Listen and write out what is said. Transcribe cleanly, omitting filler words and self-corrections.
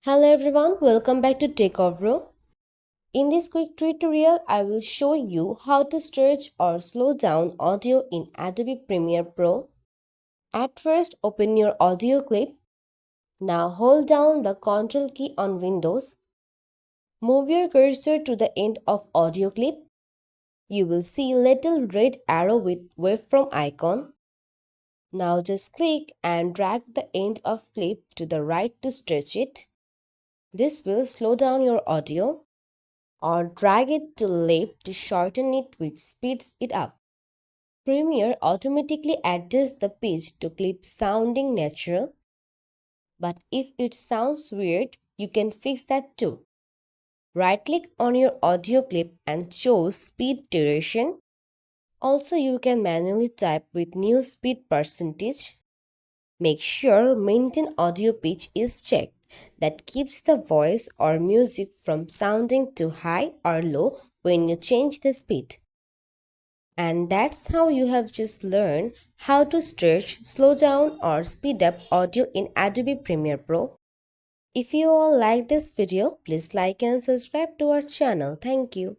Hello everyone, welcome back to Techavro. In this quick tutorial, I will show you how to stretch or slow down audio in Adobe Premiere Pro. At first, open your audio clip. Now hold down the Ctrl key on Windows. Move your cursor to the end of audio clip. You will see little red arrow with waveform icon. Now just click and drag the end of clip to the right to stretch it. This will slow down your audio. Or drag it to left to shorten it, which speeds it up. Premiere automatically adjusts the pitch to clip sounding natural, but if it sounds weird, you can fix that too. Right click on your audio clip and choose speed duration. Also, you can manually type with new speed percentage. Make sure maintain audio pitch is checked. That keeps the voice or music from sounding too high or low when you change the speed. And that's how you have just learned how to stretch, slow down or speed up audio in Adobe Premiere Pro. If you all like this video, please like and subscribe to our channel. Thank you.